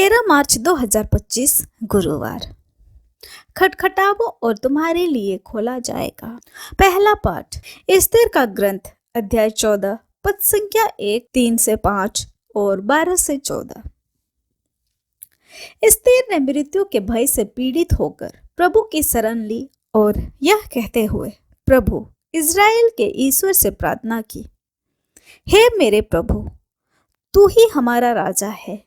13 मार्च 2025 गुरुवार। खटखटाओ और तुम्हारे लिए खोला जाएगा। पहला पाठ एस्तेर का ग्रंथ अध्याय 14 पद संख्या 1, 3 से 5 और 12 से 14। एस्तेर ने मृत्यु के भय से पीड़ित होकर प्रभु की शरण ली और यह कहते हुए प्रभु इज़राइल के ईश्वर से प्रार्थना की, हे मेरे प्रभु, तू ही हमारा राजा है,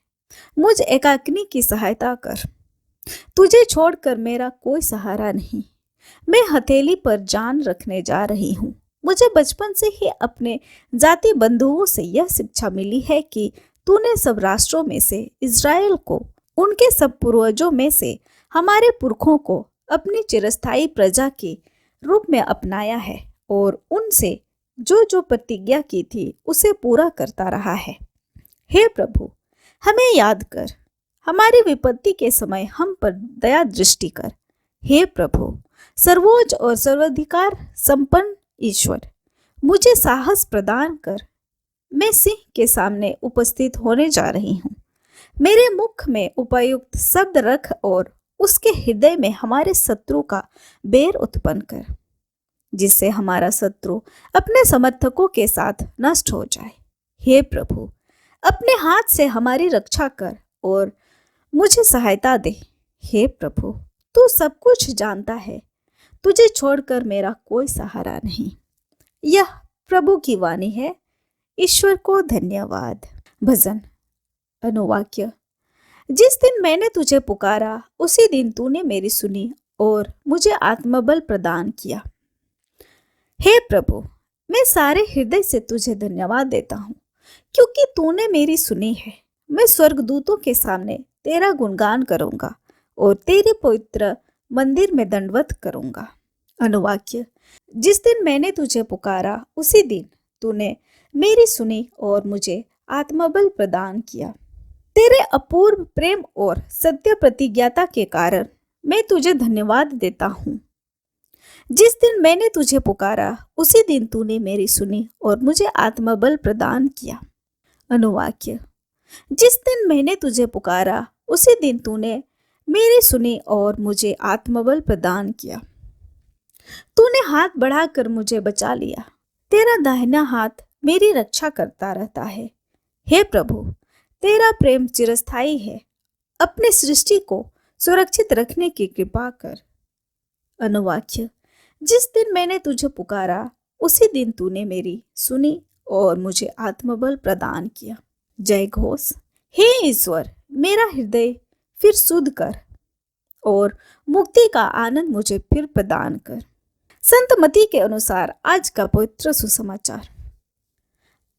मुझ एकाकिनी की सहायता कर। तुझे छोड़कर मेरा कोई सहारा नहीं। मैं हथेली पर जान रखने जा रही हूँ। मुझे बचपन से ही अपने जाति बंधुओं से यह शिक्षा मिली है कि तूने सब राष्ट्रों में से इज़राइल को, उनके सब पूर्वजों में से हमारे पुरखों को अपनी चिरस्थायी प्रजा के रूप में अपनाया है और उनसे जो जो प्रतिज्ञा की थी उसे पूरा करता रहा है। हे प्रभु, हमें याद कर, हमारी विपत्ति के समय हम पर दया दृष्टि कर। हे प्रभु, सर्वोच्च और सर्वाधिकार संपन्न ईश्वर, मुझे साहस प्रदान कर। मैं सिंह के सामने उपस्थित होने जा रही हूँ। मेरे मुख में उपयुक्त शब्द रख और उसके हृदय में हमारे शत्रु का बैर उत्पन्न कर, जिससे हमारा शत्रु अपने समर्थकों के साथ नष्ट हो जाए। हे प्रभु, अपने हाथ से हमारी रक्षा कर और मुझे सहायता दे। हे प्रभु, तू सब कुछ जानता है, तुझे छोड़कर मेरा कोई सहारा नहीं। यह प्रभु की वाणी है। ईश्वर को धन्यवाद। भजन अनुवाक्य। जिस दिन मैंने तुझे पुकारा उसी दिन तूने मेरी सुनी और मुझे आत्मबल प्रदान किया। हे प्रभु, मैं सारे हृदय से तुझे धन्यवाद देता हूँ क्योंकि तूने मेरी सुनी है। मैं स्वर्गदूतों के सामने तेरा गुणगान करूंगा और तेरे पवित्र मंदिर में दंडवत करूंगा। अनुवाक्य। जिस दिन मैंने तुझे पुकारा उसी दिन तूने मेरी सुनी और मुझे आत्मबल प्रदान किया। तेरे अपूर्व प्रेम और सत्य प्रतिज्ञाता के कारण मैं तुझे धन्यवाद देता हूँ। जिस दिन मैंने तुझे पुकारा उसी दिन तूने मेरी सुनी और मुझे आत्मबल प्रदान किया। अनुवाक्य। जिस दिन मैंने तुझे पुकारा उसी दिन तूने मेरी सुनी और मुझे आत्मबल प्रदान किया। तूने हाथ बढ़ाकर मुझे बचा लिया। तेरा दाहिना हाथ मेरी रक्षा करता रहता है। हे प्रभु, तेरा प्रेम चिरस्थायी है। अपने सृष्टि को सुरक्षित रखने की कृपा कर। अनुवाक्य। जिस दिन मैंने तुझे पुकारा उसी दिन तूने मेरी सुनी और मुझे आत्मबल प्रदान किया। जय घोष। हे ईश्वर, मेरा हृदय फिर शुद्ध कर और मुक्ति का आनंद मुझे फिर प्रदान कर। संत मती के अनुसार आज का पवित्र सुसमाचार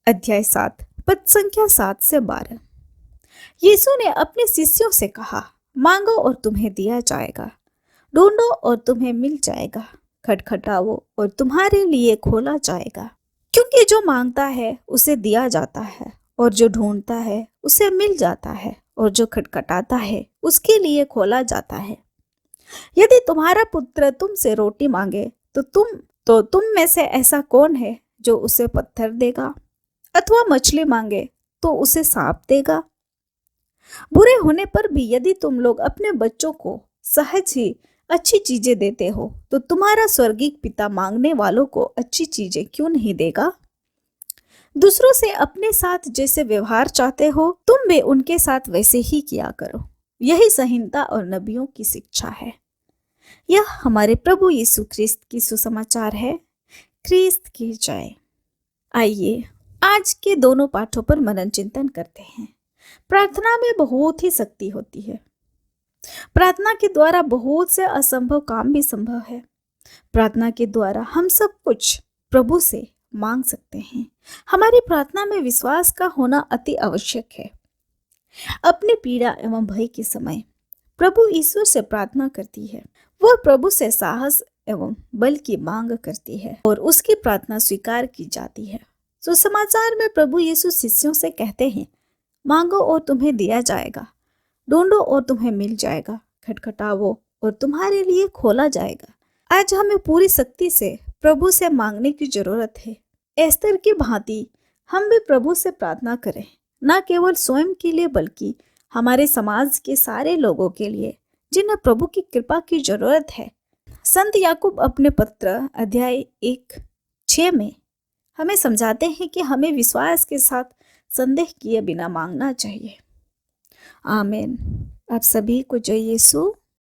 अध्याय 7 पद संख्या 7 से 12। यीशु ने अपने शिष्यों से कहा, मांगो और तुम्हें दिया जाएगा, ढूंढो और तुम्हें मिल जाएगा, खटखटाओ और तुम्हारे लिए खोला जाएगा। क्योंकि जो मांगता है उसे दिया जाता है और जो ढूंढता है उसे मिल जाता है और जो खटखटाता है उसके लिए खोला जाता है। यदि तुम्हारा पुत्र तुमसे रोटी मांगे तो तुम में से ऐसा कौन है जो उसे पत्थर देगा? अथवा मछली मांगे तो उसे सांप देगा? बुरे होने पर भी यदि तुम लोग अपने बच्चों को सहज ही अच्छी चीजें देते हो तो तुम्हारा स्वर्गीय पिता मांगने वालों को अच्छी चीजें क्यों नहीं देगा? दूसरों से अपने साथ जैसे व्यवहार चाहते हो तुम भी उनके साथ वैसे ही किया करो। यही संहिता और नबियों की शिक्षा है। यह हमारे प्रभु यीशु ख्रिस्त की सुसमाचार है। ख्रिस्त की जय। आइए आज के दोनों पाठों पर मनन चिंतन करते हैं। प्रार्थना में बहुत ही शक्ति होती है। प्रार्थना के द्वारा बहुत से असंभव काम भी संभव है। प्रार्थना के द्वारा हम सब कुछ प्रभु से मांग सकते हैं। हमारी प्रार्थना में विश्वास का होना अति आवश्यक है। अपनी पीड़ा एवं भय के समय प्रभु ईश्वर से प्रार्थना करती है। वह प्रभु से साहस एवं बल की मांग करती है और उसकी प्रार्थना स्वीकार की जाती है। सुसमाचार में प्रभु यीशु शिष्यों से कहते हैं, मांगो और तुम्हें दिया जाएगा, ढूंढो और तुम्हें मिल जाएगा, खटखटाओ और तुम्हारे लिए खोला जाएगा। आज हमें पूरी शक्ति से प्रभु से मांगने की जरूरत है। एस्तर की भांति हम भी प्रभु से प्रार्थना करें, न केवल स्वयं के लिए बल्कि हमारे समाज के सारे लोगों के लिए जिन्हें प्रभु की कृपा की जरूरत है। संत याकूब अपने पत्र अध्याय 1:6 में हमें समझाते हैं कि हमें विश्वास के साथ संदेह किए बिना मांगना चाहिए। आमीन। आप सभी को जय यीशु।